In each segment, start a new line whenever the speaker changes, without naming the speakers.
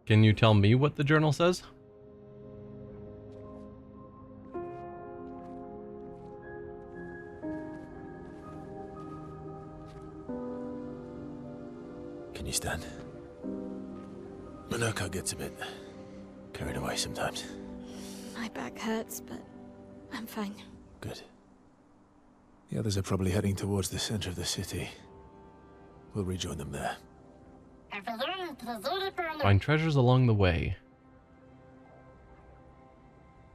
Can you tell me what the journal says?
Can you stand? Monoko gets a bit carried away sometimes.
My back hurts, but I'm fine.
Good. The others are probably heading towards the center of the city. We'll rejoin them there.
Find treasures along the way.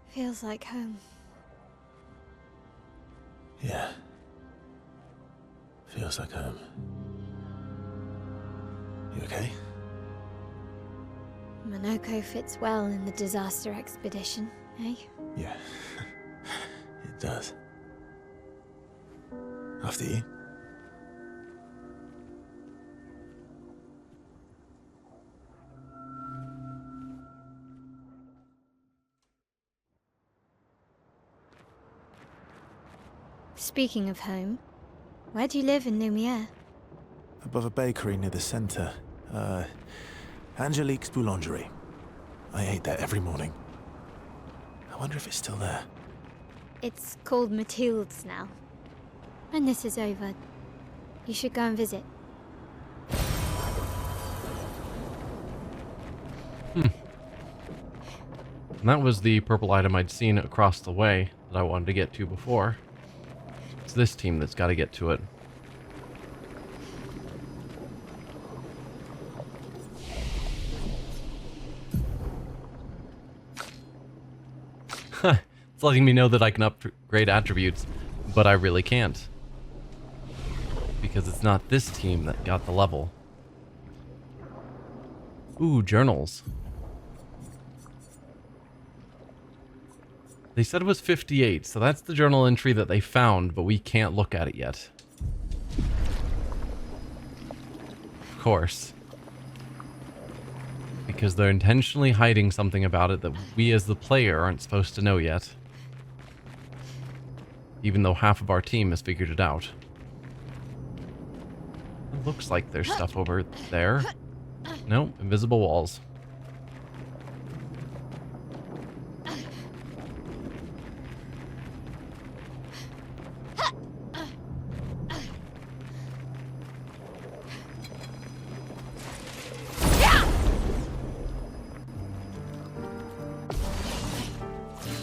Feels like home.
Yeah. Feels like home. You okay?
Monoko fits well in the disaster expedition, eh?
Yeah. It does. After you.
Speaking of home, where do you live in Lumiere?
Above a bakery near the center. Angelique's Boulangerie. I ate there every morning. I wonder if it's still there.
It's called Mathilde's now. When this is over, you should go and visit.
And that was the purple item I'd seen across the way that I wanted to get to before. It's this team that's got to get to it. It's letting me know that I can upgrade attributes, but I really can't. Because it's not this team that got the level. Ooh, journals. They said it was 58, so that's the journal entry that they found, but we can't look at it yet. Of course. Because they're intentionally hiding something about it that we as the player aren't supposed to know yet. Even though half of our team has figured it out. It looks like there's stuff over there. Nope, invisible walls.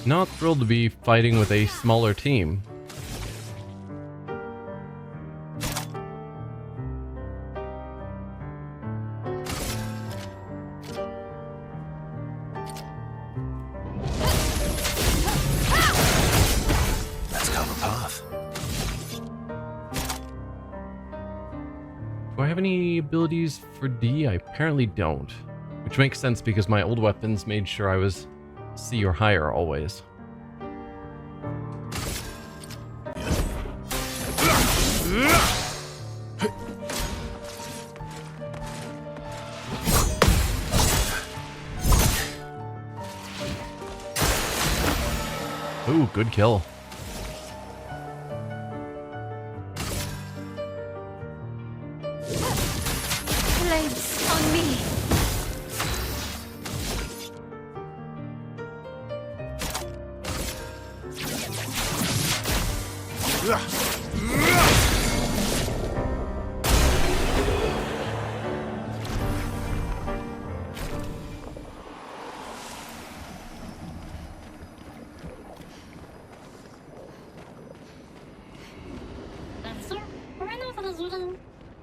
Not thrilled to be fighting with a smaller team.
Let's carve a path.
Do I have any abilities for D? I apparently don't. Which makes sense because my old weapons made sure I was C or higher always. Ooh, good kill.
Blades on me.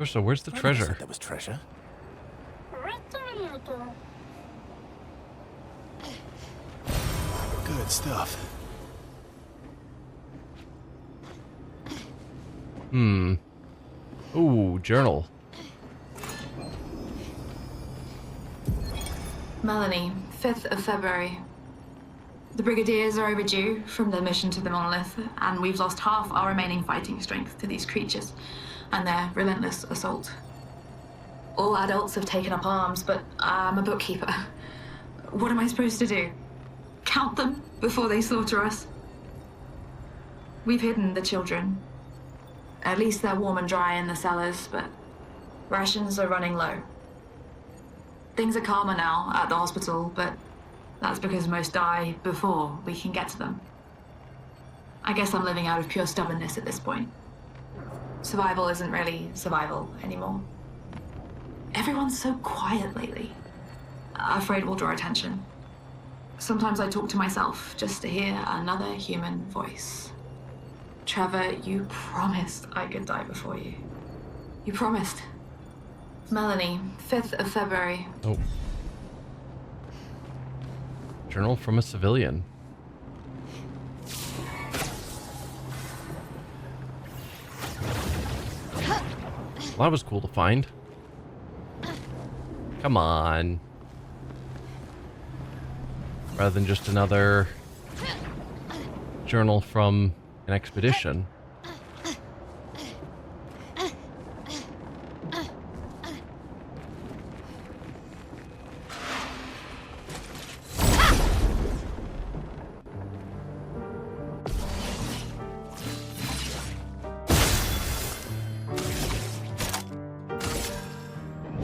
So where's the treasure?
There was treasure. Good stuff.
Ooh, journal.
Melanie, 5th of February. The Brigadiers are overdue from their mission to the monolith, and we've lost half our remaining fighting strength to these creatures and their relentless assault. All adults have taken up arms, but I'm a bookkeeper. What am I supposed to do? Count them before they slaughter us? We've hidden the children. At least they're warm and dry in the cellars, but rations are running low. Things are calmer now at the hospital, but that's because most die before we can get to them. I guess I'm living out of pure stubbornness at this point. Survival isn't really survival anymore. Everyone's so quiet lately. Afraid we'll draw attention. Sometimes I talk to myself just to hear another human voice. Trevor, you promised I could die before you. You promised. Melanie, 5th of February.
Oh. Journal from a civilian. Well, that was cool to find. Come on. Rather than just another journal from an expedition.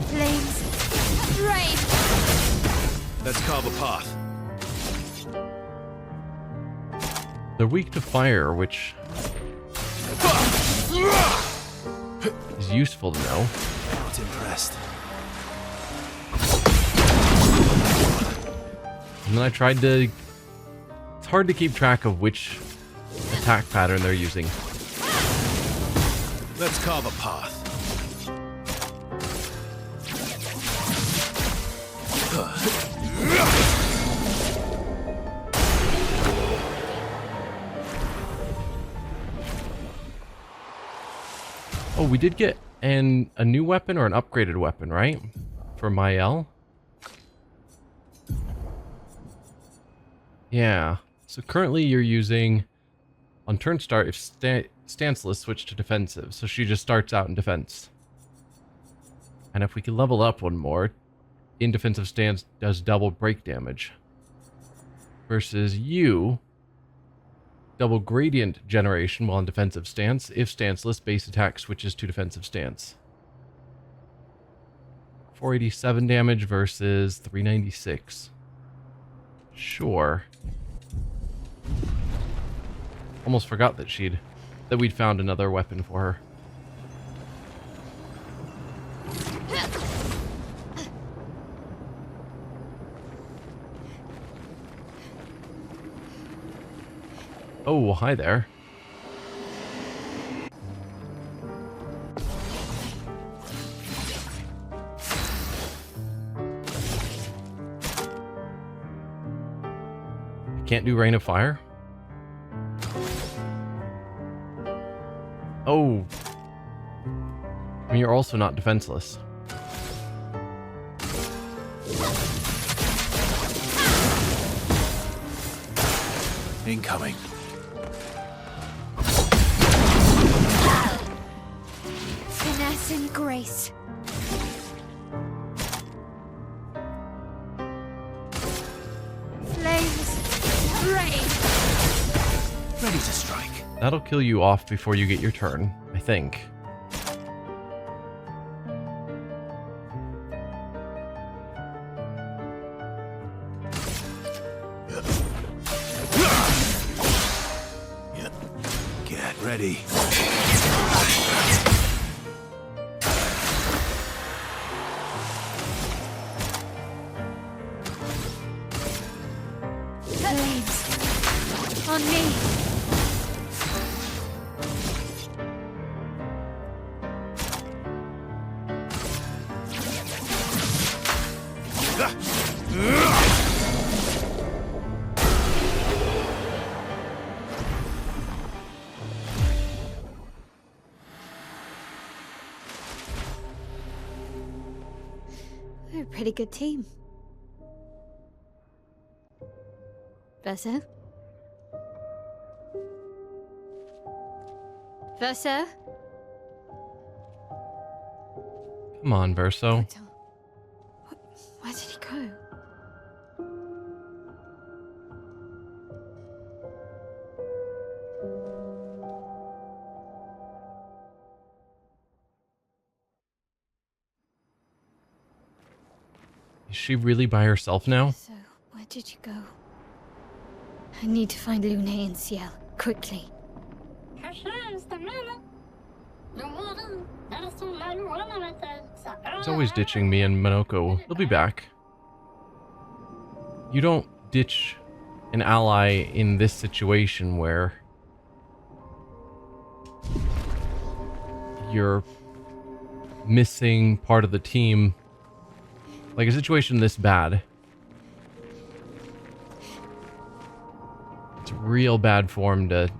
Flames. Rain.
Let's carve a path.
They're weak to fire, which is useful to know.
Not impressed.
And then I tried to... It's hard to keep track of which attack pattern they're using.
Let's carve a path.
Oh, we did get a new weapon or an upgraded weapon, right? For Mael? Yeah. So currently you're using... On turn start, if stanceless, switch to defensive. So she just starts out in defense. And if we can level up one more, in defensive stance does double break damage. Versus you... Double gradient generation while in defensive stance. If stanceless, base attack switches to defensive stance. 487 damage versus 396. Sure. Almost forgot that we'd found another weapon for her. Oh, hi there. I can't do Rain of Fire? Oh. I mean, you're also not defenseless.
Incoming.
Finesse and grace. Flames. Rain.
Ready to strike.
That'll kill you off before you get your turn, I think.
Get ready.
Flames. On me. We're a pretty good team. Verso? Verso?
Come on, Verso.
Where did he go?
she really by herself now?
So, where did you go? I need to find Lune and Ciel, quickly.
He's always ditching me and Monoko. He'll be back. You don't ditch an ally in this situation where you're missing part of the team. Like a situation this bad. It's real bad form to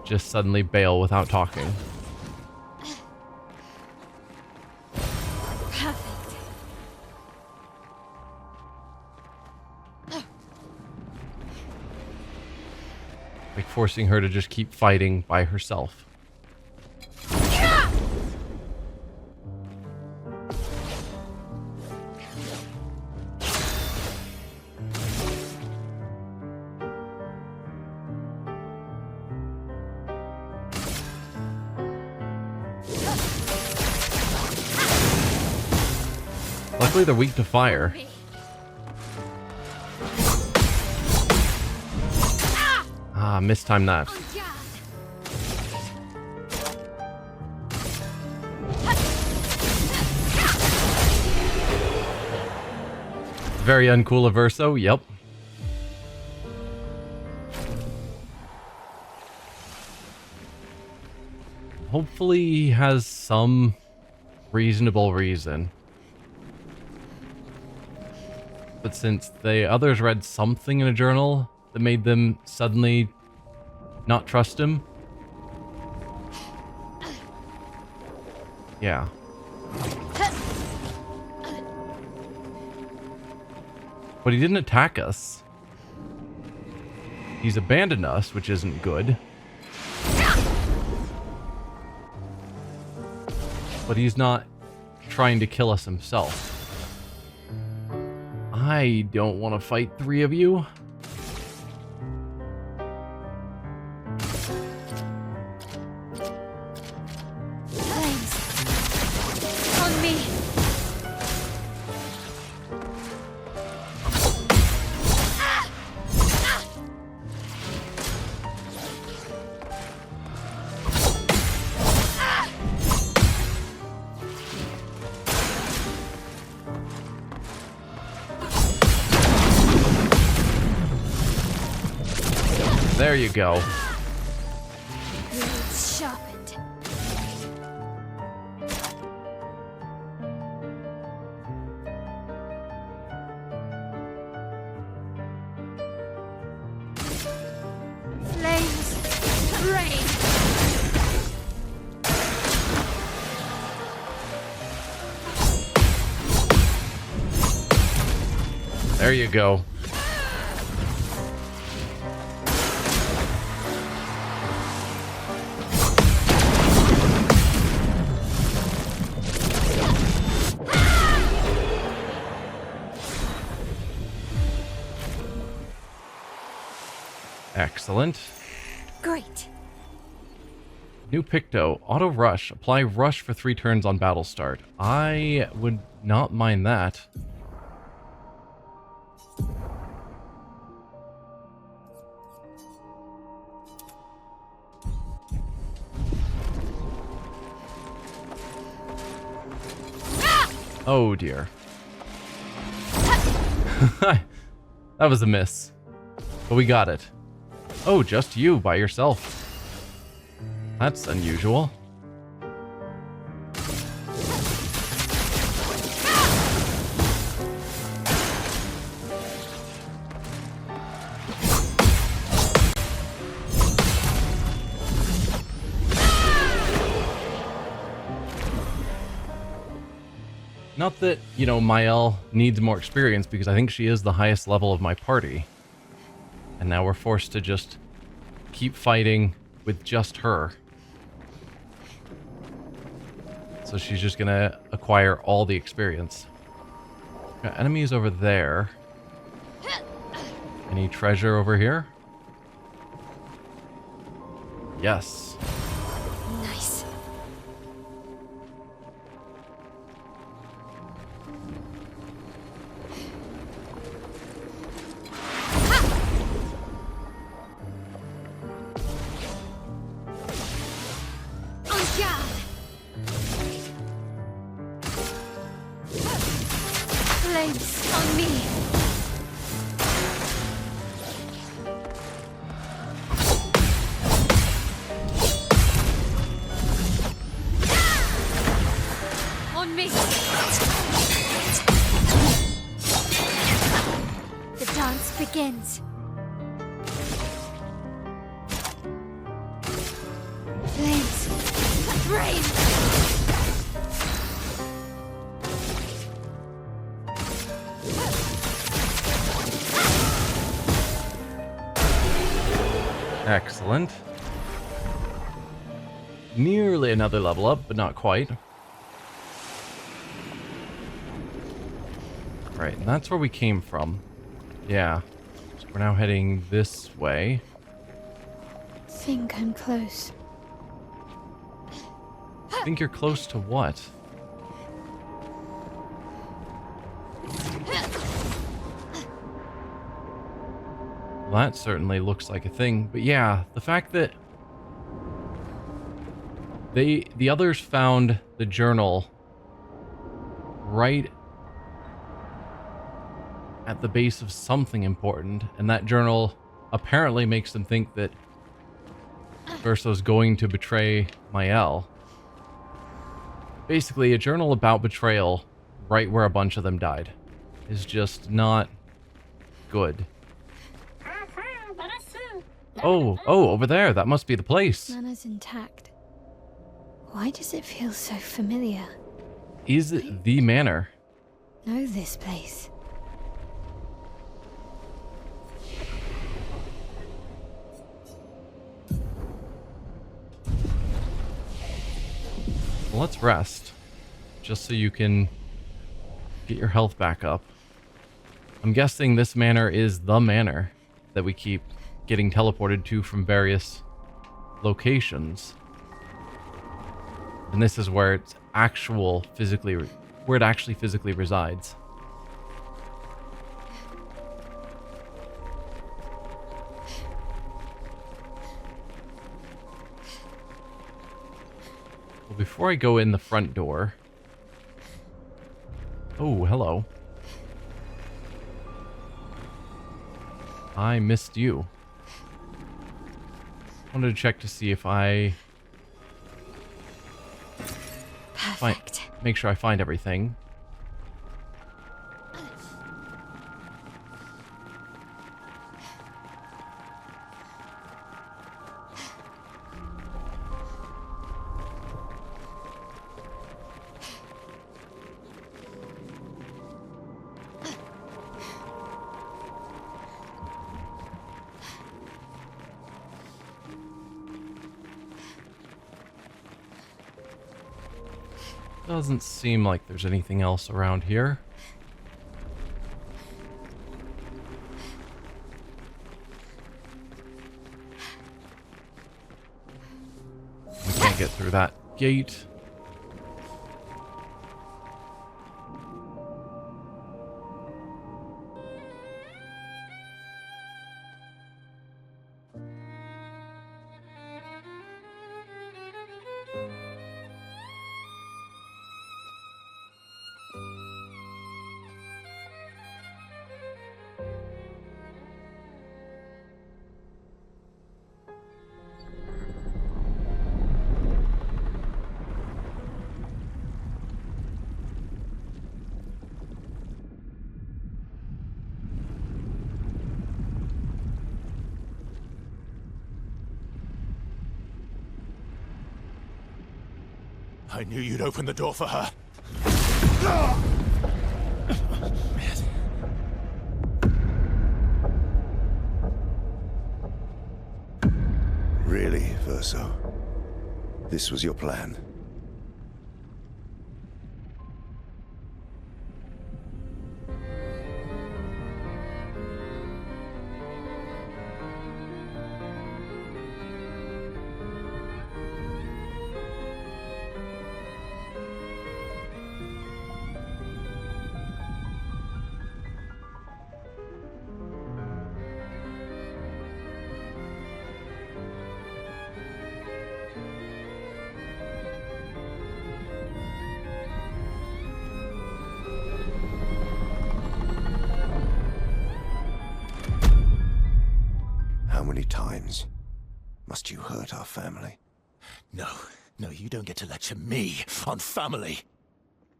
just suddenly bail without talking.
Perfect.
Like forcing her to just keep fighting by herself. Luckily they're weak to fire. Ah, mistimed that. Very uncool of Verso, yep. Hopefully he has some reasonable reason. But since the others read something in a journal that made them suddenly not trust him. Yeah. But he didn't attack us. He's abandoned us, which isn't good. But he's not trying to kill us himself. I don't want to fight three of you.
Flames. On me.
There you go.
Blades sharpened. Flames rain.
There you go. Excellent.
Great.
New Picto. Auto Rush. Apply Rush for 3 turns on battle start. I would not mind that. Oh dear. That was a miss. But we got it. Oh, just you by yourself. That's unusual. Not that, you know, Mael needs more experience because I think she is the highest level of my party. And now we're forced to just keep fighting with just her. So she's just gonna acquire all the experience. Got enemies over there. Any treasure over here? Yes.
Flames on me. On me. The dance begins. Flames. Rain.
Excellent. Nearly another level up, but not quite. Right, and that's where we came from. Yeah. So we're now heading this way.
Think I'm close.
Think you're close to what? Well, that certainly looks like a thing. But yeah, the fact that the others found the journal right at the base of something important, and that journal apparently makes them think that Verso's going to betray Mael. Basically, a journal about betrayal right where a bunch of them died is just not good. Oh, over there. That must be the place.
Manor's intact. Why does it feel so familiar?
Is it the manor?
Know this place.
Well, let's rest. Just so you can get your health back up. I'm guessing this manor is the manor that we keep getting teleported to from various locations. And this is where it's actually physically resides. Well, before I go in the front door... Oh, hello. I missed you. Wanted to check to see if I...
Perfect.
make sure I find everything. Doesn't seem like there's anything else around here. We can't get through that gate.
I knew you'd open the door for her.
Really, Verso? This was your plan? many times must you hurt our family?
No, you don't get to lecture me on family.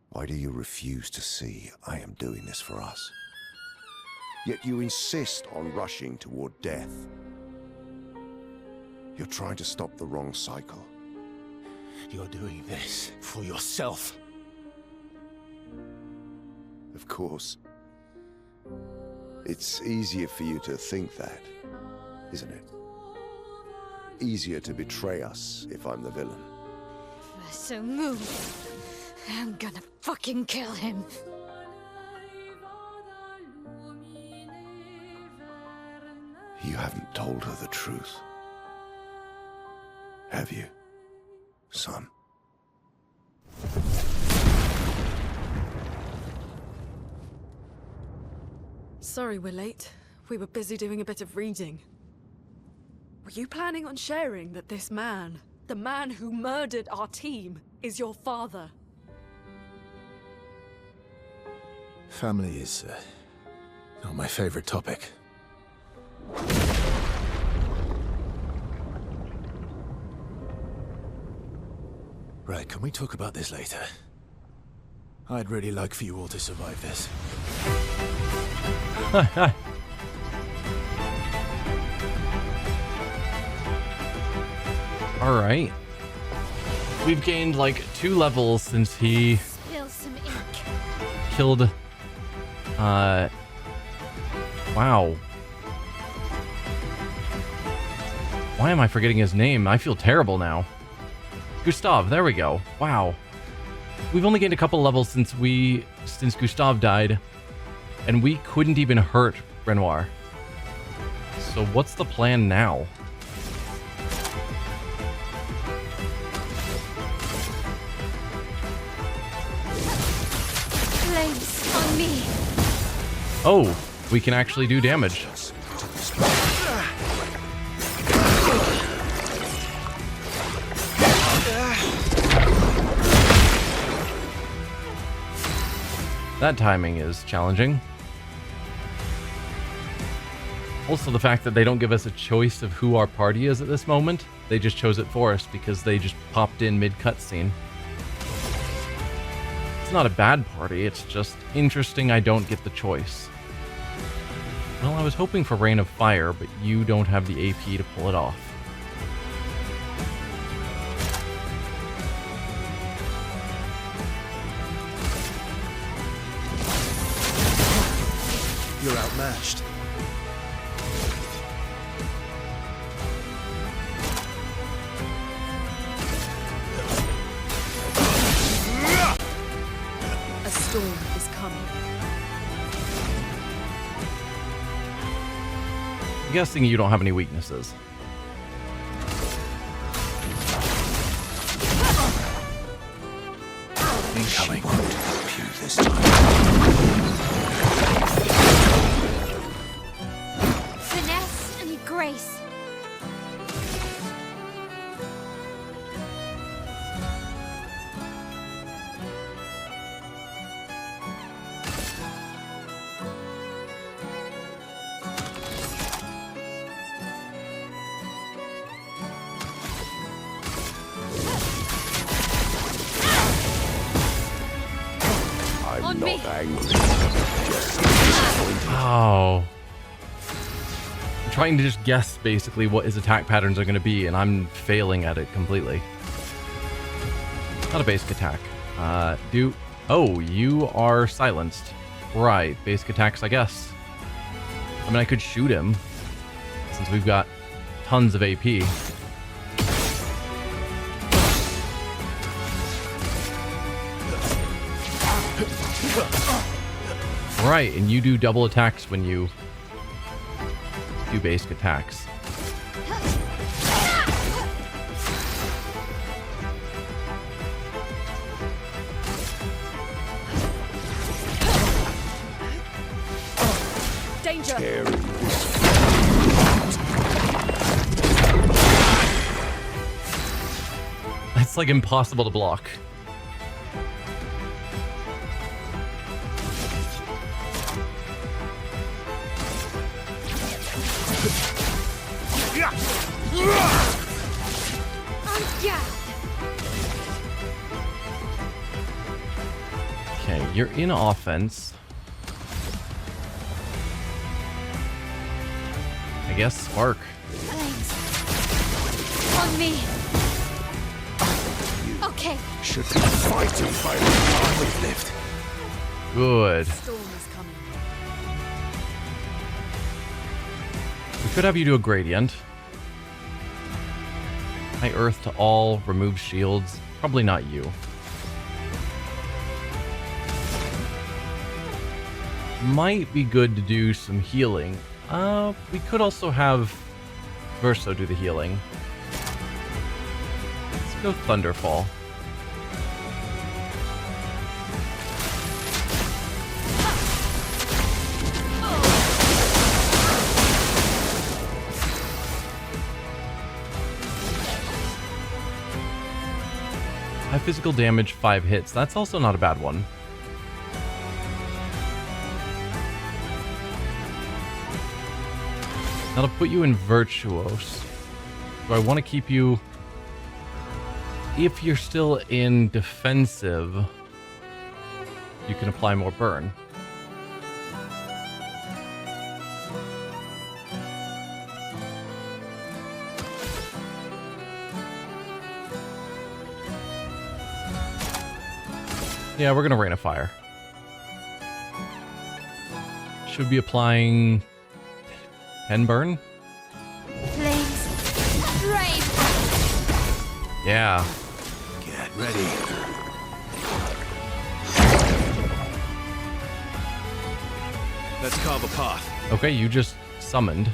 Why do you refuse to see I am doing this for us? Yet you insist on rushing toward death. You're trying to stop the wrong cycle.
You're doing this for yourself.
Of course. It's easier for you to think that, isn't it? Easier to betray us if I'm the villain.
So move. I'm gonna fucking kill him.
You haven't told her the truth. Have you, son?
Sorry we're late. We were busy doing a bit of reading. Were you planning on sharing that this man, the man who murdered our team, is your father?
Family is not my favorite topic. Right, can we talk about this later? I'd really like for you all to survive this.
All right. We've gained like 2 levels since he
Spill some ink.
killed. Wow. Why am I forgetting his name? I feel terrible now. Gustav, there we go. Wow. We've only gained a couple levels since Gustav died, and we couldn't even hurt Renoir. So what's the plan now?
Flames on me.
Oh, we can actually do damage. That timing is challenging. Also, the fact that they don't give us a choice of who our party is at this moment. They just chose it for us because they just popped in mid-cutscene. It's not a bad party, it's just interesting I don't get the choice. Well, I was hoping for Rain of Fire, but you don't have the AP to pull it off.
You're outmatched.
A storm is coming.
I'm guessing you don't have any weaknesses.
Incoming.
Help you this time.
Finesse and grace.
I'm
On
not
me.
angry. Just disappointed.
Oh. I'm trying to just guess basically what his attack patterns are going to be, and I'm failing at it completely. Not a basic attack. Oh, you are silenced. Right, basic attacks, I guess. I mean, I could shoot him, since we've got tons of AP. Right, and you do double attacks when you do basic attacks.
Danger!
Tearing this
It's like impossible to block. You're in offense. I guess spark.
Thanks. On me. Okay.
Should be fighting by the time we've lived.
Good.
Storm is coming.
We could have you do a gradient. High earth to all, remove shields. Probably not you. Might be good to do some healing. We could also have Verso do the healing. Let's go Thunderfall. High physical damage, 5 hits. That's also not a bad one. That'll put you in Virtuose. Do I want to keep you... If you're still in defensive, you can apply more burn. Yeah, we're gonna Rain of Fire. Should be applying 10 burn.
Flames. Brave.
Yeah.
Get ready. Let's carve a path.
Okay, you just summoned.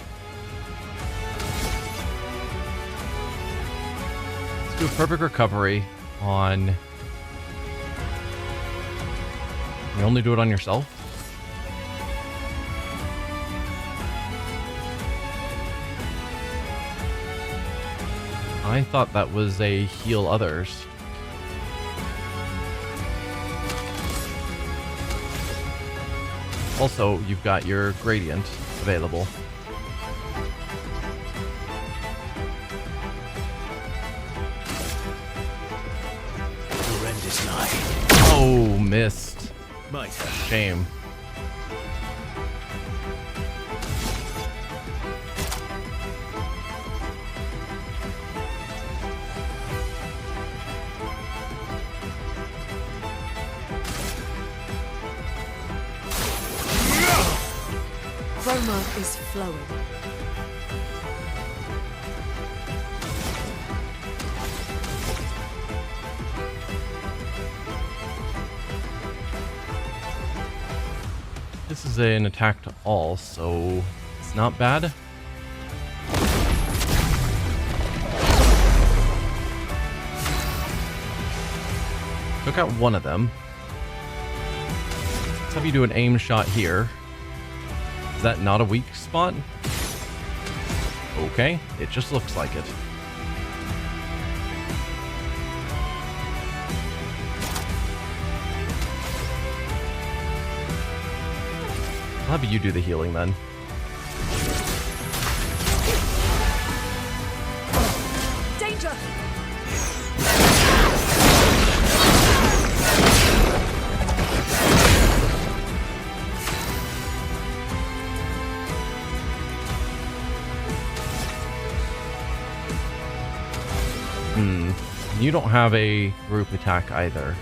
Let's do a perfect recovery on... You only do it on yourself? I thought that was a heal others. Also, you've got your gradient available.
Horrendous night.
Oh, missed.
Might have.
Shame.
Renoir is flowing.
This is an attack to all, so it's not bad. Took out one of them. Let's have you do an aim shot here. Is that not a weak spot? Okay, it just looks like it. I'll have you do the healing then.
Danger!
You don't have a group attack either.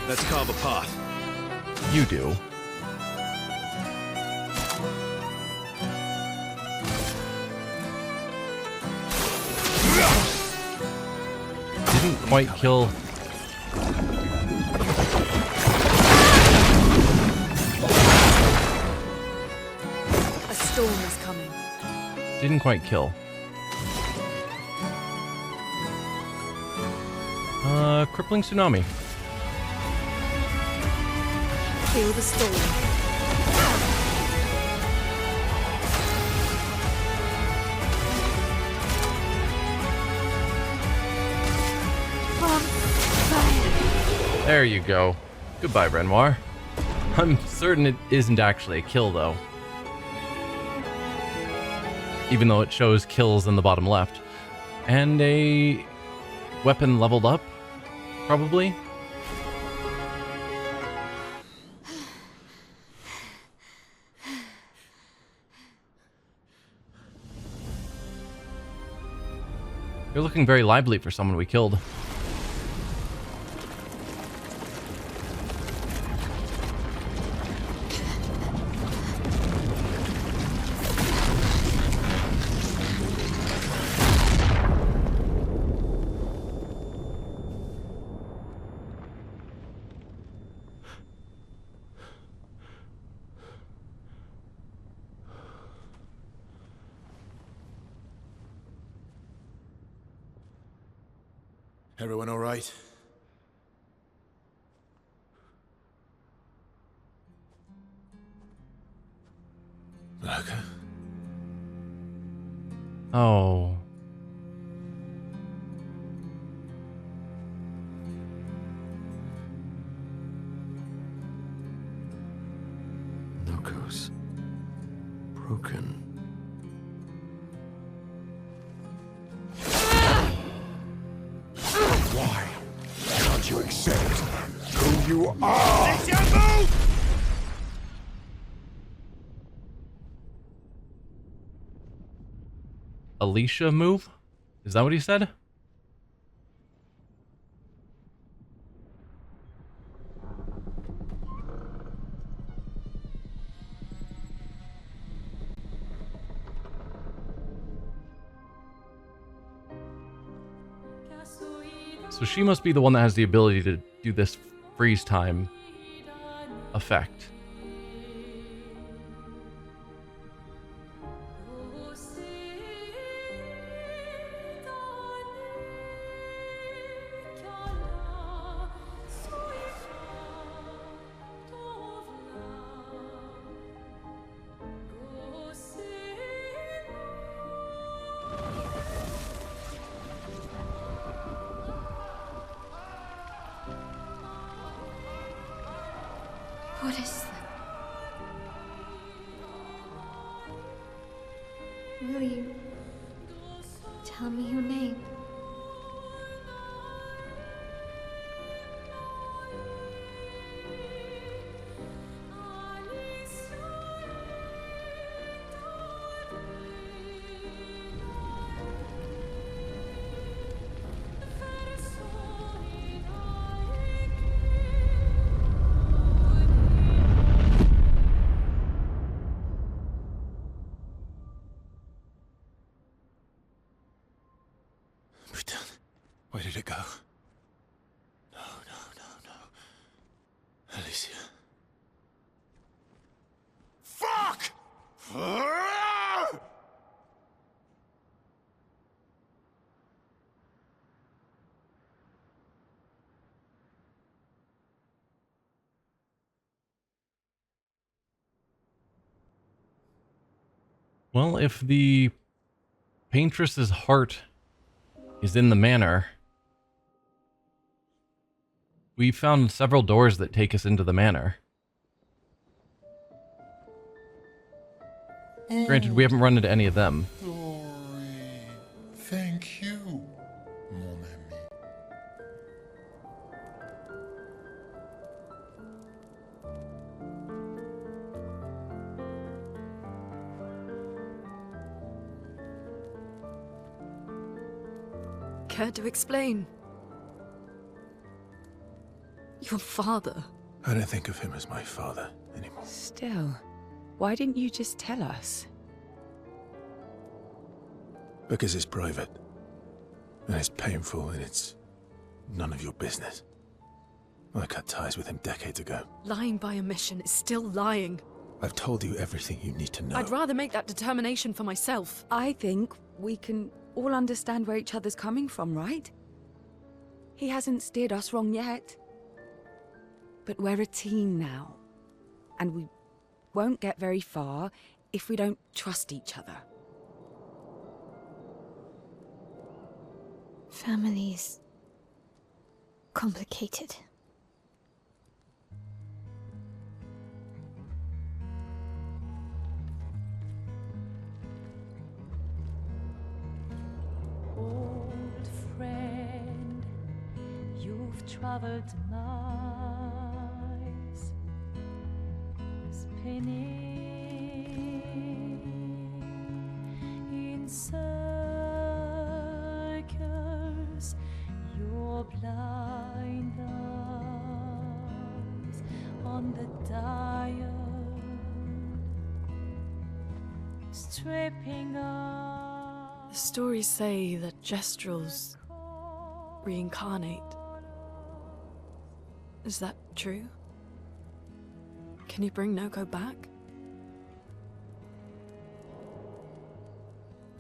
Let's carve a path.
You do. Didn't quite kill.
A storm is coming.
Didn't quite kill. Crippling tsunami.
Feel the storm.
From fire.
There you go. Goodbye, Renoir. I'm certain it isn't actually a kill, though. Even though it shows kills in the bottom left. And a weapon leveled up, probably. You're looking very lively for someone we killed.
Everyone all right? Blanca?
Oh.
Knuckles. Broken.
Why can't you accept who you are?
Alicia move? Is that what he said? So she must be the one that has the ability to do this freeze time effect.
What is that? Will you tell me your name?
We're done. Where did it go? No, no, no, no. Alicia.
Fuck!
Well, if the Paintress's heart is in the manor, we found several doors that take us into the manor. Granted, we haven't run into any of them.
Glory. Thank you, mon ami.
Care to explain? Your father.
I don't think of him as my father anymore.
Still, why didn't you just tell us?
Because it's private. And it's painful and it's none of your business. I cut ties with him decades ago.
Lying by omission is still lying.
I've told you everything you need to know.
I'd rather make that determination for myself.
I think we can all understand where each other's coming from, right? He hasn't steered us wrong yet. But we're a team now. And we won't get very far if we don't trust each other.
Family's complicated.
traveled miles, spinning in circles, your blind eyes on the dial, stripping off.
The stories say that Gestrels reincarnate. Is that true? Can you bring Noko back?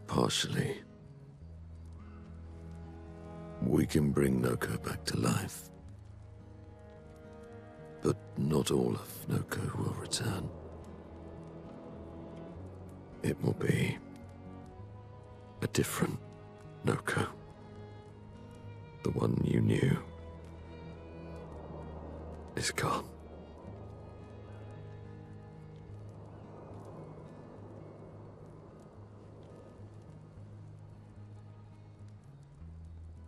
Partially. We can bring Noko back to life. But not all of Noko will return. It will be a different Noko. The one you knew is gone.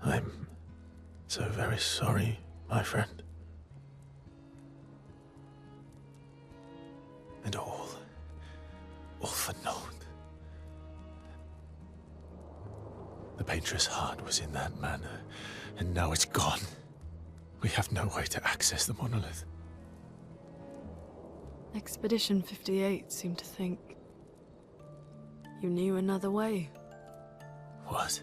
I'm so very sorry, my friend. And all for naught. The Paintress heart was in that manor, and now it's gone. We have no way to access the monolith.
Expedition 58 seemed to think you knew another way.
What?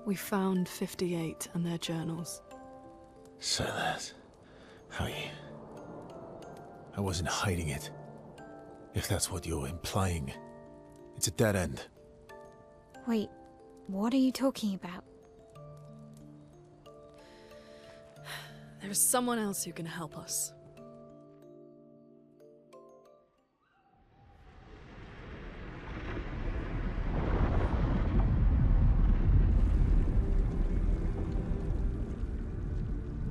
We found 58 and their journals.
So that's how you... I wasn't hiding it. If that's what you're implying, it's a dead end.
Wait, what are you talking about?
There is someone else who can help us.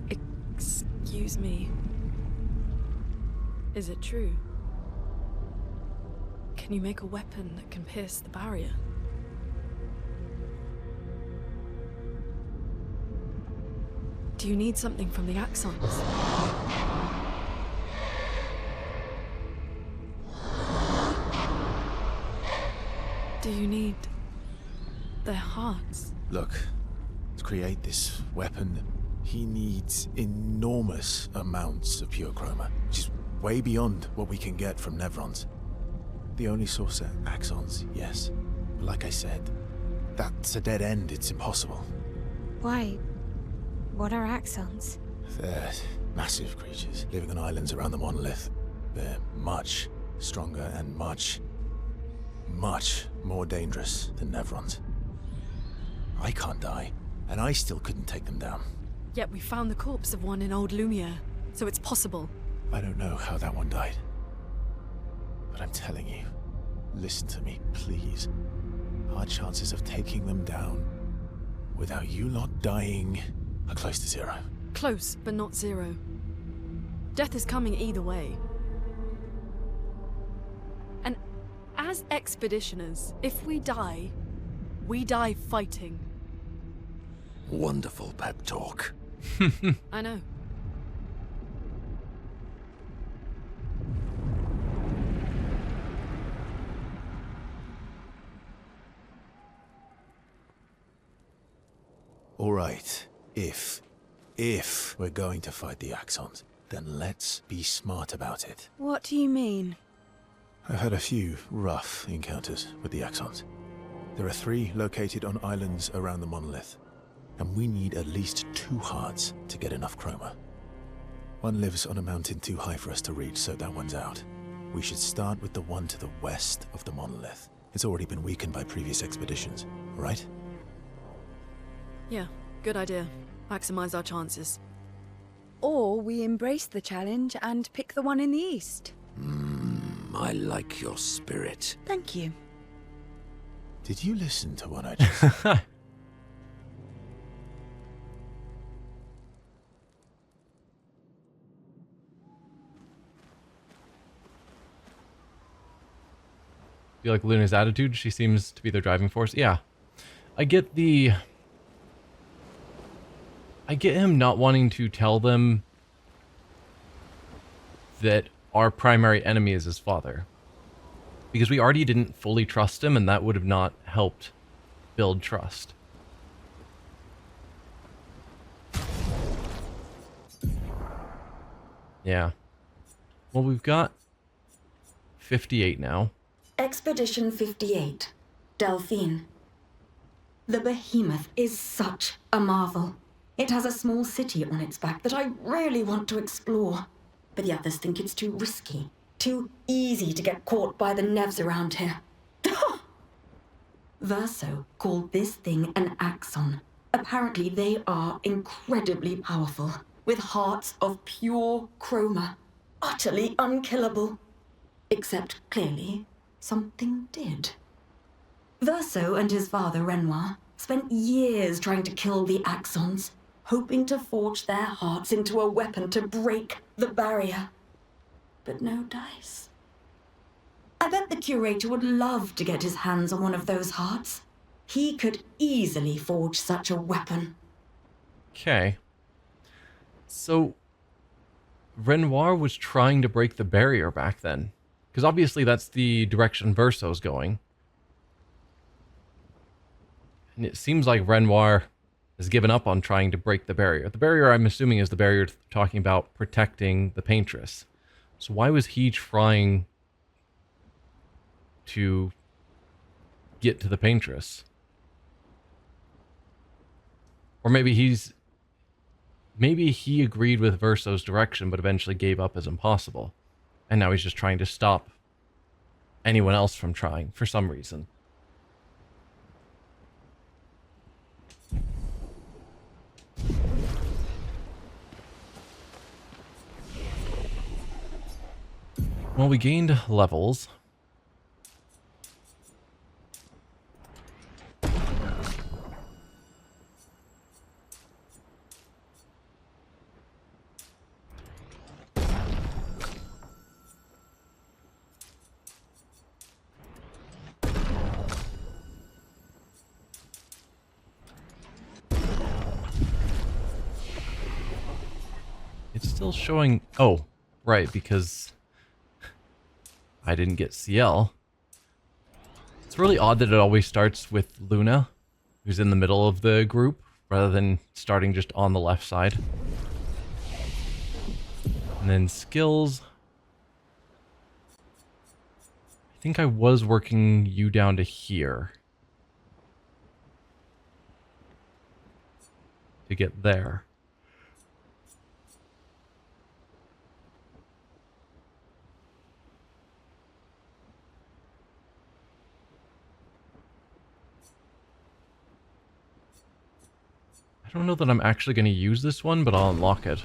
Excuse me. Is it true? Can you make a weapon that can pierce the barrier? Do you need something from the Axons? Do you need their hearts?
Look, to create this weapon, he needs enormous amounts of pure chroma, which is way beyond what we can get from Nevrons. The only source are Axons, yes. But like I said, that's a dead end. It's impossible.
Why? What are Axons?
They're massive creatures living on islands around the monolith. They're much stronger and much more dangerous than Nevrons. I can't die, and I still couldn't take them down.
Yet we found the corpse of one in Old Lumiere, so it's possible.
I don't know how that one died. But I'm telling you, listen to me, please. Our chances of taking them down without you lot dying are close to zero.
Close, but not zero. Death is coming either way. And as expeditioners, if we die fighting.
Wonderful pep talk.
I know.
All right, if we're going to fight the Axons, then let's be smart about it.
What do you mean?
I've had a few rough encounters with the Axons. There are 3 located on islands around the monolith, and we need at least 2 hearts to get enough chroma. One lives on a mountain too high for us to reach, so that one's out. We should start with the one to the west of the monolith. It's already been weakened by previous expeditions, right?
Yeah, good idea. Maximize our chances.
Or we embrace the challenge and pick the one in the east.
I like your spirit.
Thank you.
Did you listen to what I just said?
Feel like Luna's attitude? She seems to be the driving force. Yeah. I get the I get him not wanting to tell them that our primary enemy is his father. Because we already didn't fully trust him, and that would have not helped build trust. Yeah. Well, we've got 58 now.
Expedition 58, Delphine. The behemoth is such a marvel. It has a small city on its back that I really want to explore. But the others think it's too risky, too easy to get caught by the nevs around here. Verso called this thing an axon. Apparently they are incredibly powerful, with hearts of pure chroma, utterly unkillable. Except, clearly, something did. Verso and his father, Renoir, spent years trying to kill the axons, hoping to forge their hearts into a weapon to break the barrier. But no dice. I bet the curator would love to get his hands on one of those hearts. He could easily forge such a weapon.
Okay. So, Renoir was trying to break the barrier back then. Because obviously that's the direction Verso's going. And it seems like Renoir has given up on trying to break the barrier. The barrier, I'm assuming, is the barrier talking about protecting the Paintress. So why was he trying to get to the Paintress? Or maybe he agreed with Verso's direction, but eventually gave up as impossible. And now he's just trying to stop anyone else from trying, for some reason. Well, we gained levels. It's still showing... Oh, right, because I didn't get CL. It's really odd that it always starts with Luna, who's in the middle of the group, rather than starting just on the left side. And then skills. I think I was working you down to here to get there. I don't know that I'm actually going to use this one, but I'll unlock it.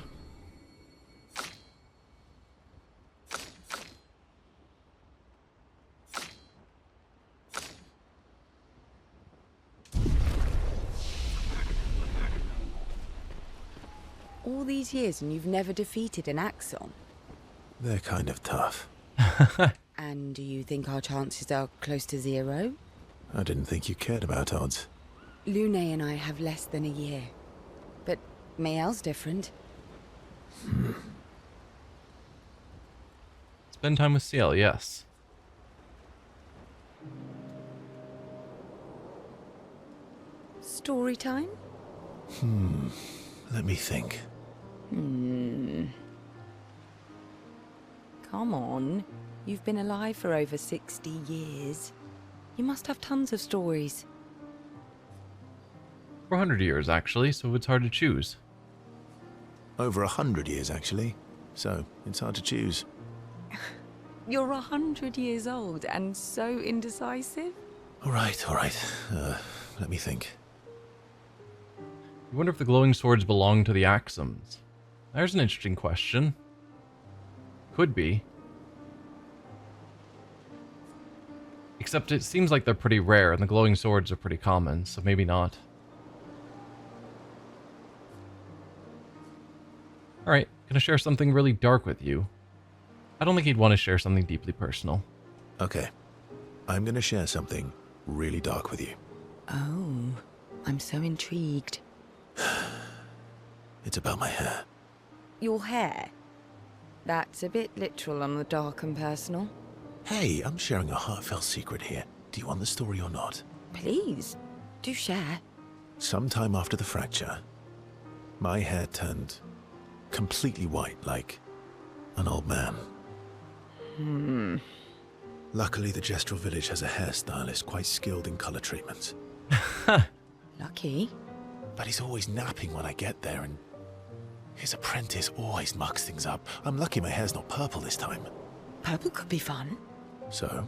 All these years and you've never defeated an axon?
They're kind of tough.
And do you think our chances are close to zero?
I didn't think you cared about odds.
Lune and I have less than a year. But Mael's different.
Spend time with CL, yes.
Story time?
Let me think.
Come on. You've been alive for over 60 years. You must have tons of stories.
400 years, actually, so it's hard to choose.
Over 100 years, actually. So, it's hard to choose.
You're 100 years old and so indecisive?
All right. Let me think.
You wonder if the glowing swords belong to the Axums. There's an interesting question. Could be. Except it seems like they're pretty rare, and the glowing swords are pretty common, so maybe not. Alright, gonna share something really dark with you. I don't think he'd want to share something deeply personal.
Okay. I'm gonna share something really dark with you.
Oh, I'm so intrigued.
It's about my hair.
Your hair? That's a bit literal on the dark and personal.
Hey, I'm sharing a heartfelt secret here. Do you want the story or not?
Please, do share.
Sometime after the fracture, my hair turned completely white, like an old man. Luckily, the Gestrel village has a hairstylist quite skilled in color treatments.
Lucky.
But he's always napping when I get there, and his apprentice always mucks things up. I'm lucky my hair's not purple this time.
Purple could be fun.
So,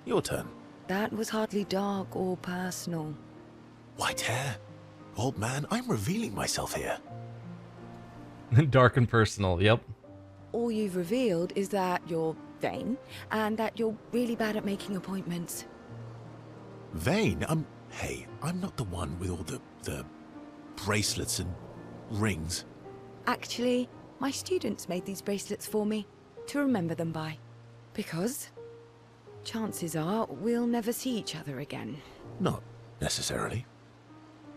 your turn.
That was hardly dark or personal.
White hair? Old man, I'm revealing myself here.
Dark and personal, yep.
All you've revealed is that you're vain, and that you're really bad at making appointments.
Vain? Hey, I'm not the one with all the bracelets and rings.
Actually, my students made these bracelets for me, to remember them by. Because chances are we'll never see each other again.
Not necessarily.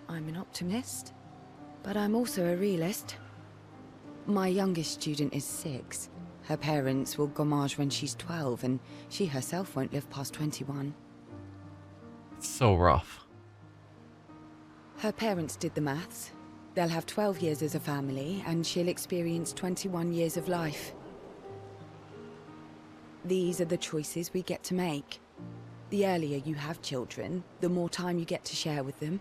I'm an optimist, but I'm also a realist. My youngest student is 6. Her parents will gommage when she's 12, and she herself won't live past 21.
It's so rough.
Her parents did the maths. They'll have 12 years as a family, and she'll experience 21 years of life. These are the choices we get to make. The earlier you have children, the more time you get to share with them,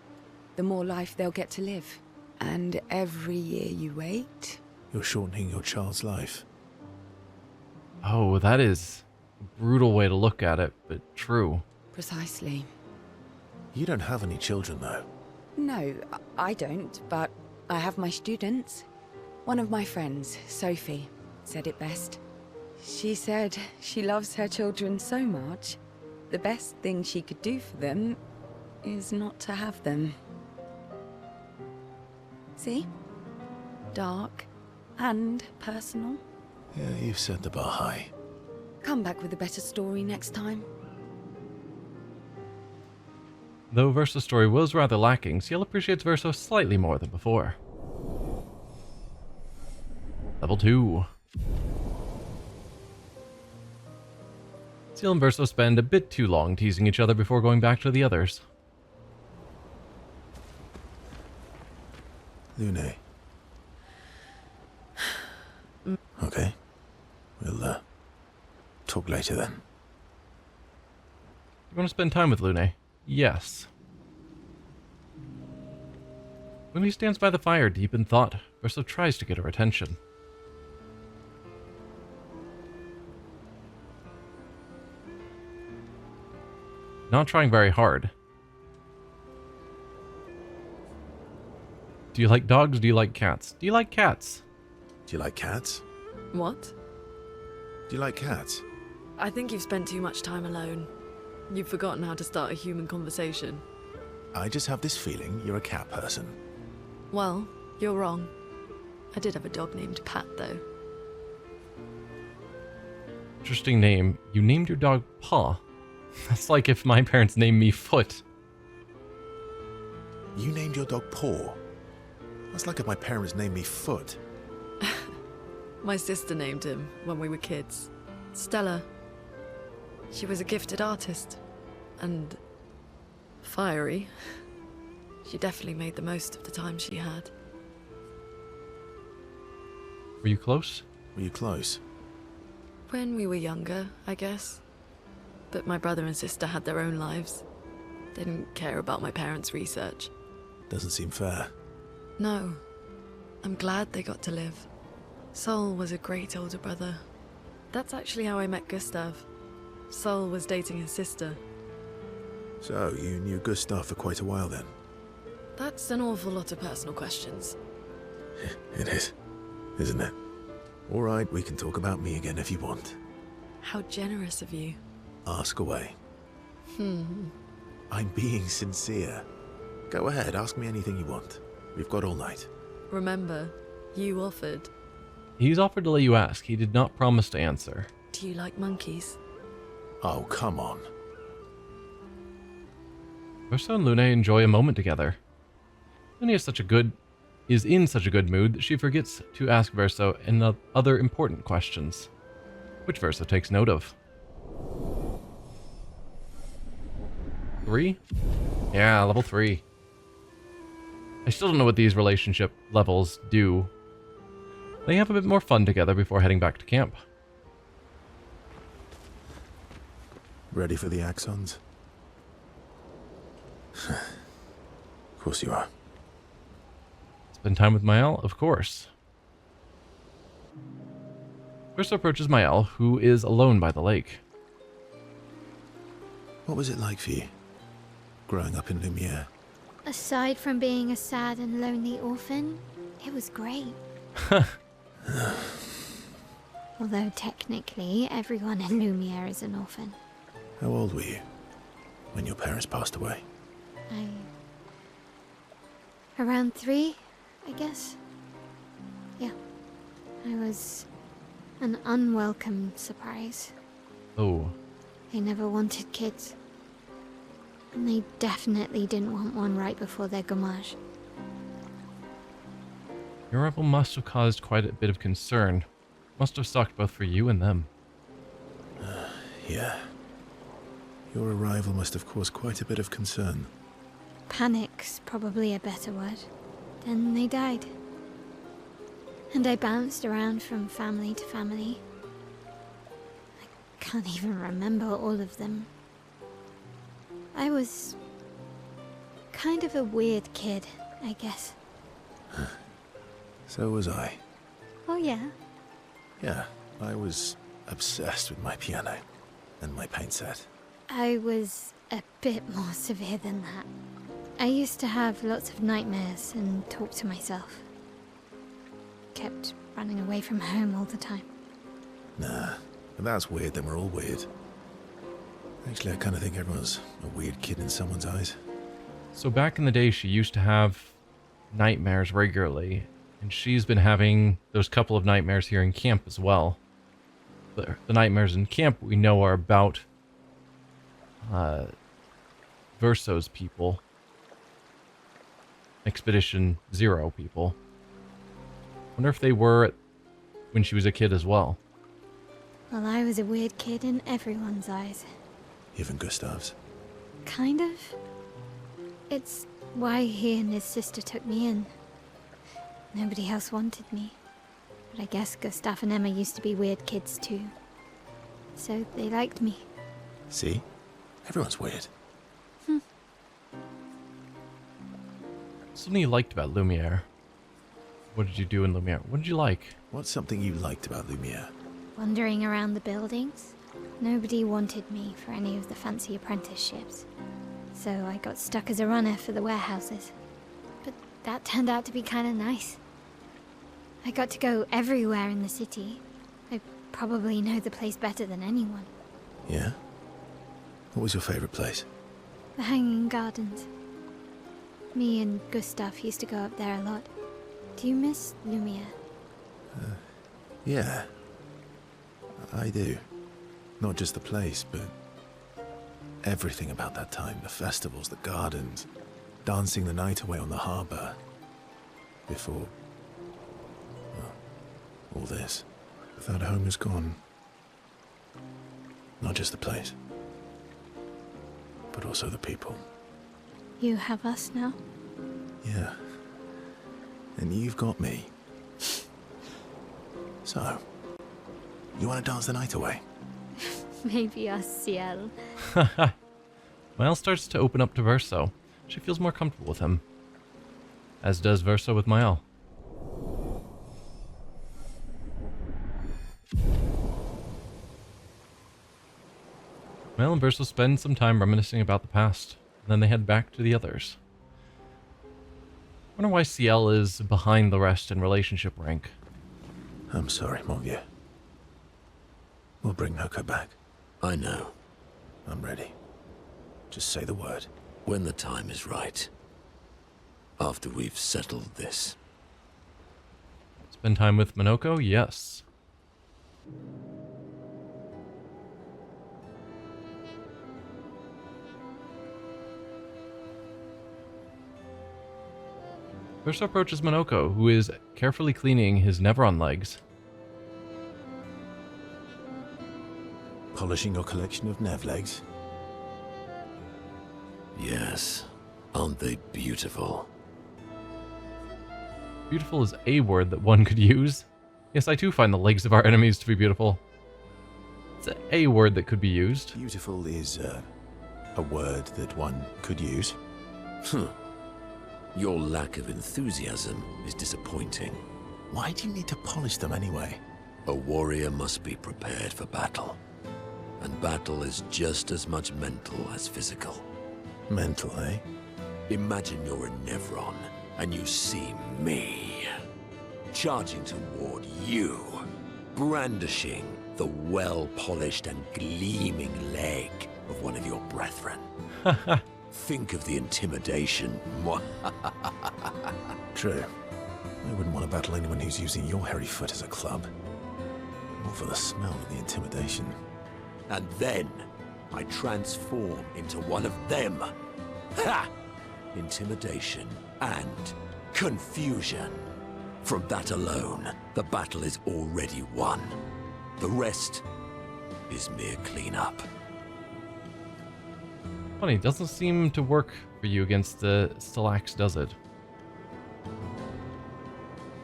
the more life they'll get to live. And every year you wait...
You're shortening your child's life.
Oh, that is a brutal way to look at it, but true.
Precisely.
You don't have any children, though.
No, I don't, but I have my students. One of my friends, Sophie, said it best. She said she loves her children so much, the best thing she could do for them is not to have them. See? Dark and personal.
Yeah, you've set the bar high.
Come back with a better story next time.
Though Verso's story was rather lacking, Ciel appreciates Verso slightly more than before. Level 2. Ciel and Verso spend a bit too long teasing each other before going back to the others.
Lune. Okay. We'll, talk later then.
You want to spend time with Lune? Yes. Lune stands by the fire, deep in thought. Verso tries to get her attention. Not trying very hard. Do you like dogs? Do you like cats? Do you like cats?
Do you like cats?
What?
Do you like cats?
I think you've spent too much time alone. You've forgotten how to start a human conversation.
I just have this feeling you're a cat person.
Well, you're wrong. I did have a dog named Pat, though.
Interesting name. You named your dog Paw. That's like if my parents named me Foot.
You named your dog Paw? That's like if my parents named me Foot.
My sister named him when we were kids. Stella. She was a gifted artist. And fiery. She definitely made the most of the time she had.
Were you close?
Were you close?
When we were younger, I guess. But my brother and sister had their own lives. They didn't care about my parents' research.
Doesn't seem fair.
No. I'm glad they got to live. Sol was a great older brother. That's actually how I met Gustav. Sol was dating his sister.
So, you knew Gustav for quite a while then?
That's an awful lot of personal questions.
It is, isn't it? All right, we can talk about me again if you want.
How generous of you.
Ask away. I'm being sincere. Go ahead, ask me anything you want. We've got all night.
Remember, you offered.
He's offered to let you ask. He did not promise to answer.
Do you like monkeys?
Oh, come on.
Verso and Lune enjoy a moment together. Lune is such a good is in such a good mood that she forgets to ask Verso other important questions, which Verso takes note of. 3? Yeah, level 3. I still don't know what these relationship levels do. They have a bit more fun together before heading back to camp.
Ready for the Axons? Of course you are.
Spend time with Mael? Of course. First approaches Mael, who is alone by the lake.
What was it like for you, growing up in Lumiere?
Aside from being a sad and lonely orphan, it was great. Although technically, everyone in Lumiere is an orphan.
How old were you when your parents passed away?
Around 3, I guess. Yeah. I was an unwelcome surprise.
Oh.
They never wanted kids. And they definitely didn't want one right before their gommage.
Your arrival must have caused quite a bit of concern. Must have sucked both for you and them.
Yeah. Your arrival must have caused quite a bit of concern.
Panic's probably a better word. Then they died. And I bounced around from family to family. I can't even remember all of them. I was kind of a weird kid, I guess.
So was I.
Oh yeah?
Yeah, I was obsessed with my piano and my paint set.
I was a bit more severe than that. I used to have lots of nightmares and talk to myself. Kept running away from home all the time.
Nah, if that's weird, then we're all weird. Actually, I kind of think everyone's a weird kid in someone's eyes.
So back in the day, she used to have nightmares regularly, and she's been having those couple of nightmares here in camp as well. The nightmares in camp we know are about Verso's people. Expedition 0 people. Wonder if they were when she was a kid as well.
Well, I was a weird kid in everyone's eyes.
Even Gustav's.
Kind of. It's why he and his sister took me in. Nobody else wanted me. But I guess Gustav and Emma used to be weird kids too. So they liked me.
See? Everyone's weird.
Something you liked about Lumiere. What did you do in Lumiere? What did you like?
What's something you liked about Lumiere?
Wandering around the buildings. Nobody wanted me for any of the fancy apprenticeships. So I got stuck as a runner for the warehouses. But that turned out to be kind of nice. I got to go everywhere in the city. I probably know the place better than anyone.
Yeah? What was your favorite place?
The Hanging Gardens. Me and Gustav used to go up there a lot. Do you miss Lumiere?
Yeah. I do. Not just the place, but everything about that time. The festivals, the gardens, dancing the night away on the harbour. Before... well, all this. That home is gone. Not just the place, but also the people.
You have us now?
Yeah. And you've got me. So, you want to dance the night away?
Maybe us, Ciel.
Mael starts to open up to Verso. She feels more comfortable with him. As does Verso with Mael. Mael and Verso spend some time reminiscing about the past, and then they head back to the others. I wonder why Ciel is behind the rest in relationship rank.
I'm sorry, mon vieux. We'll bring Noko back.
I know.
I'm ready. Just say the word.
When the time is right. After we've settled this.
Spend time with Monoko? Yes. Verso approaches Monoko, who is carefully cleaning his Nevron legs.
Polishing your collection of Nev legs?
Yes. Aren't they beautiful?
Beautiful is a word that one could use. Yes, I too find the legs of our enemies to be beautiful. It's a word that could be used.
Beautiful is a word that one could use.
Your lack of enthusiasm is disappointing.
Why do you need to polish them anyway?
A warrior must be prepared for battle. And battle is just as much mental as physical.
Mental, eh?
Imagine you're a Nevron, and you see me, charging toward you, brandishing the well-polished and gleaming leg of one of your brethren. Think of the intimidation.
True. I wouldn't want to battle anyone who's using your hairy foot as a club. More for the smell than the intimidation.
And then I transform into one of them. Ha! Intimidation and confusion. From that alone, the battle is already won. The rest is mere cleanup.
Funny, it doesn't seem to work for you against the Stilax, does it?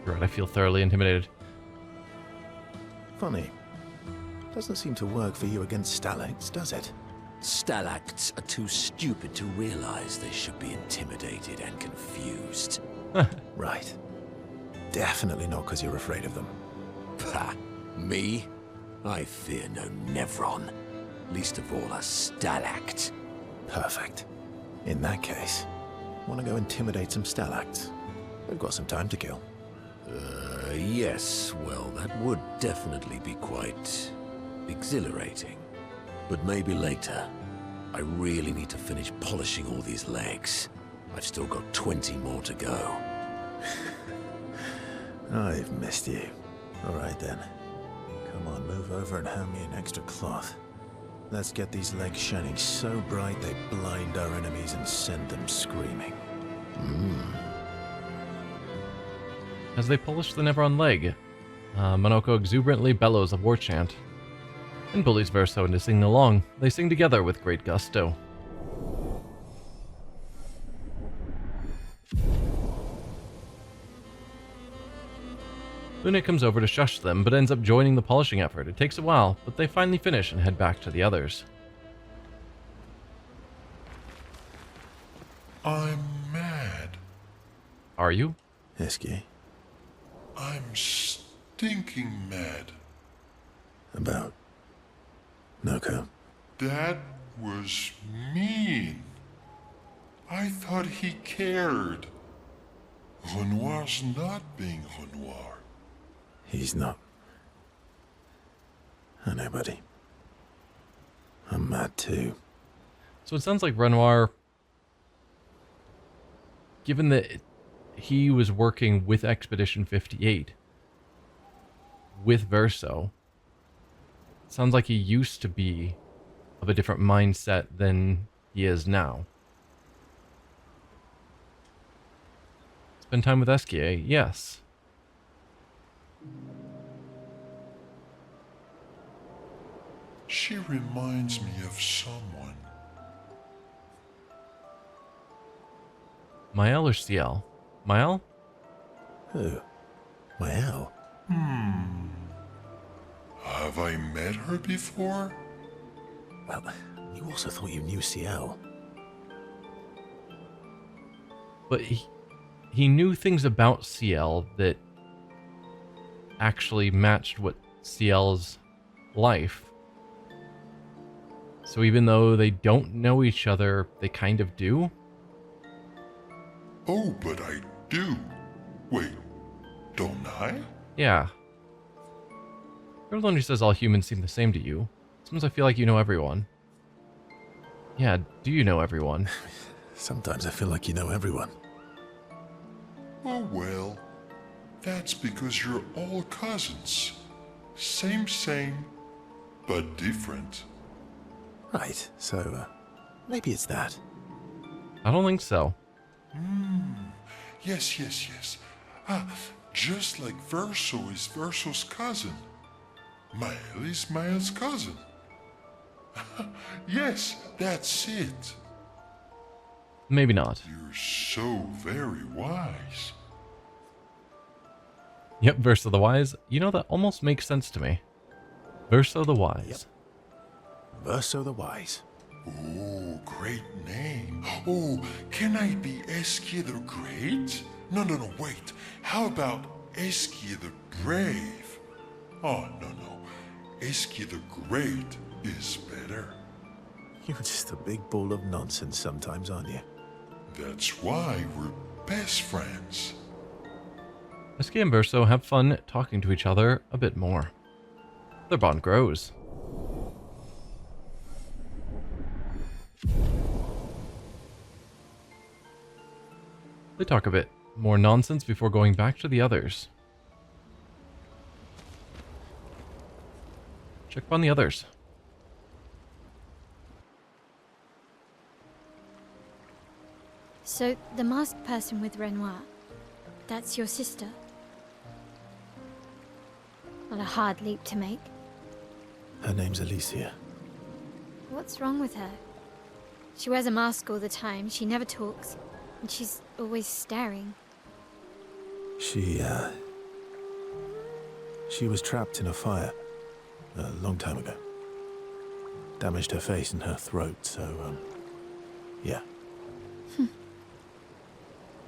You're right, I feel thoroughly intimidated.
Funny. Doesn't seem to work for you against Stalags, does it?
Stalacts are too stupid to realize they should be intimidated and confused.
Right. Definitely not because you're afraid of them.
Pah! Me? I fear no Nevron. Least of all a Stalact.
Perfect. In that case, want to go intimidate some Stalacts? We've got some time to kill.
Yes. Well, that would definitely be quite exhilarating. But maybe later. I really need to finish polishing all these legs. I've still got 20 more to go.
I've missed you. Alright then. Come on, move over and hand me an extra cloth. Let's get these legs shining so bright they blind our enemies and send them screaming.
As they polish the Nevron leg, Monoko exuberantly bellows a war chant and bullies Verso into singing along. They sing together with great gusto. Luna comes over to shush them, but ends up joining the polishing effort. It takes a while, but they finally finish and head back to the others.
I'm mad.
Are you?
Esky?
I'm stinking mad.
About Noko?
That was mean. I thought he cared. Renoir's not being Renoir.
He's not. I know, buddy. I'm mad too.
So it sounds like Renoir, given that he was working with Expedition 58, with Verso, sounds like he used to be of a different mindset than he is now. Spend time with Esky, yes.
She reminds me of someone.
Mael or Ciel? Mael?
Who? Mael?
Have I met her before?
Well, you also thought you knew Ciel.
But he knew things about Ciel that actually matched what Ciel's life. So even though they don't know each other, they kind of do?
Oh, but I do. Wait, don't I?
Yeah. You're the one who says all humans seem the same to you. Sometimes I feel like you know everyone. Yeah, do you know everyone?
Sometimes I feel like you know everyone.
Oh well, that's because you're all cousins. Same, but different.
Right, so maybe it's that.
I don't think so.
Yes, yes, yes. Ah, just like Verso is Verso's cousin. Mael is Mael's cousin. Yes, that's it.
Maybe not.
You're so very wise.
Yep, Verso the Wise. You know, that almost makes sense to me. Verso the Wise.
Verso the Wise.
Oh, great name. Oh, can I be Eskia the Great? No, no, no, wait. How about Eskia the Brave? Oh, no, no. Eskia the Great is better.
You're just a big ball of nonsense sometimes, aren't you?
That's why we're best friends.
Eskia and Verso have fun talking to each other a bit more. Their bond grows. They talk a bit more nonsense before going back to the others. Check on the others.
So, the masked person with Renoir, that's your sister? Not a hard leap to make.
Her name's Alicia.
What's wrong with her? She wears a mask all the time, she never talks, and she's always staring.
She was trapped in a fire a long time ago. Damaged her face and her throat, so, yeah.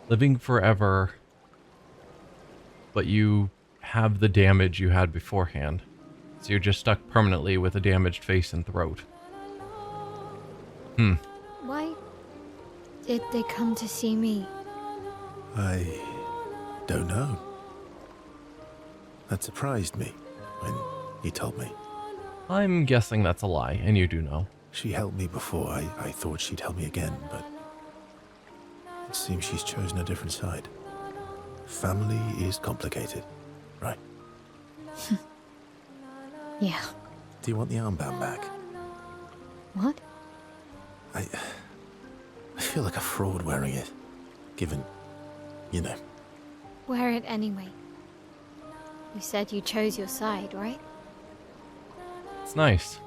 Living forever, but you have the damage you had beforehand. So you're just stuck permanently with a damaged face and throat.
Why did they come to see me?
I don't know. That surprised me when he told me.
I'm guessing that's a lie, and you do know.
She helped me before. I thought she'd help me again, but it seems she's chosen a different side. Family is complicated, right?
Yeah.
Do you want the armband back?
What?
I feel like a fraud wearing it, given, you know.
Wear it anyway. You said you chose your side, right?
It's nice.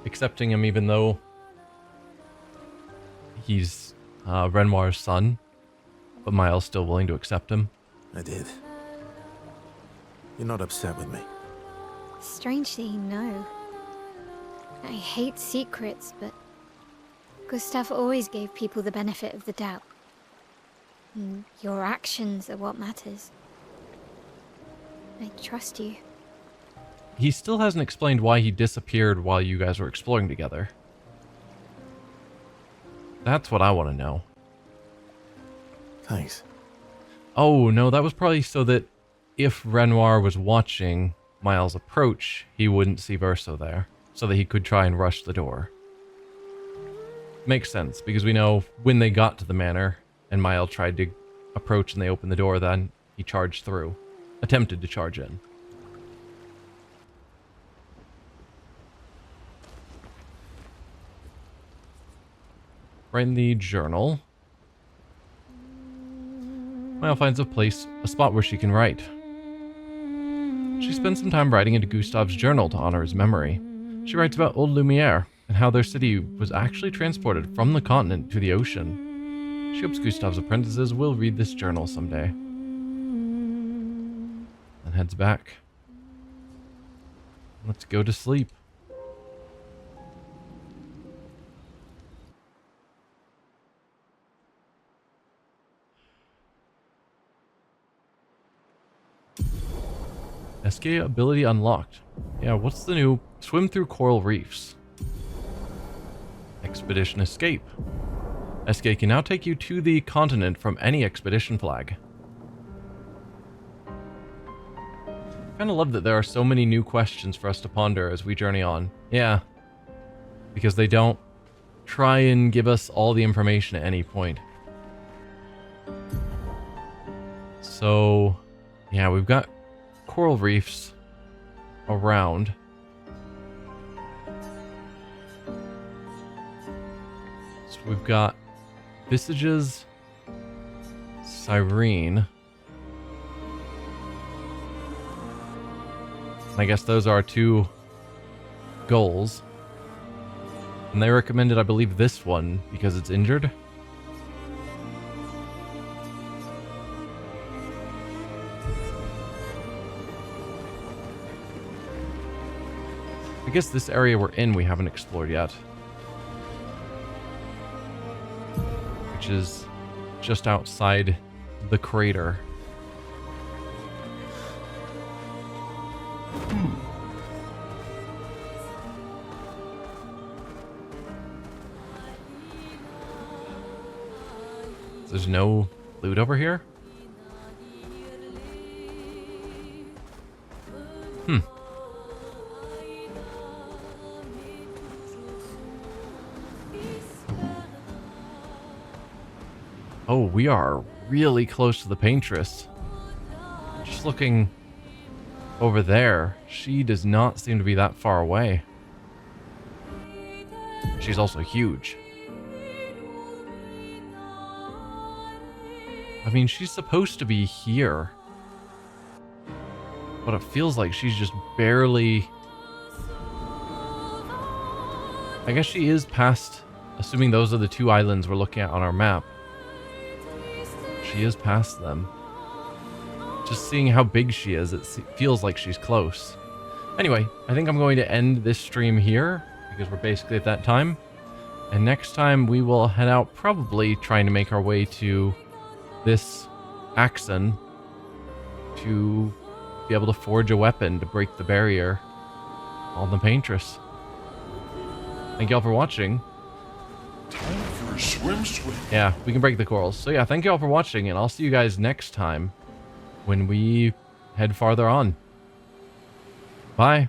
Accepting him even though he's Renoir's son, but Miles still willing to accept him.
I did. You're not upset with me?
Strangely, no. I hate secrets, but Gustav always gave people the benefit of the doubt. And your actions are what matters. I trust you.
He still hasn't explained why he disappeared while you guys were exploring together. That's what I want to know.
Thanks.
Oh, no, that was probably so that if Renoir was watching Miles approach, he wouldn't see Verso there, so that he could try and rush the door. Makes sense, because we know when they got to the manor, and Miles tried to approach and they opened the door, then he charged through. Attempted to charge in. Write in the journal. Miles finds a spot where she can write. She spends some time writing into Gustav's journal to honor his memory. She writes about Old Lumiere and how their city was actually transported from the continent to the ocean. She hopes Gustav's apprentices will read this journal someday. And heads back. Let's go to sleep. Escape ability unlocked. Yeah, what's the new swim through coral reefs? Expedition escape. Escape can now take you to the continent from any expedition flag. I kind of love that there are so many new questions for us to ponder as we journey on. Yeah, because they don't try and give us all the information at any point. So, yeah, we've got coral reefs around. So we've got visages, Cyrene. I guess those are our 2 goals. And they recommended, I believe, this one because it's injured. I guess this area we're in we haven't explored yet. Which is just outside the crater. There's no loot over here? Oh, we are really close to the Paintress. Just looking over there, she does not seem to be that far away. She's also huge. I mean, she's supposed to be here. But it feels like she's just barely... I guess she is past... Assuming those are the 2 islands we're looking at on our map. She is past them. Just seeing how big she is, it feels like she's close. Anyway, I think I'm going to end this stream here, because we're basically at that time. And next time we will head out, probably trying to make our way to this Axon to be able to forge a weapon to break the barrier on the Paintress. Thank you all for watching.
Time for a swim.
Yeah, we can break the corals. So yeah, thank you all for watching, and I'll see you guys next time when we head farther on. Bye.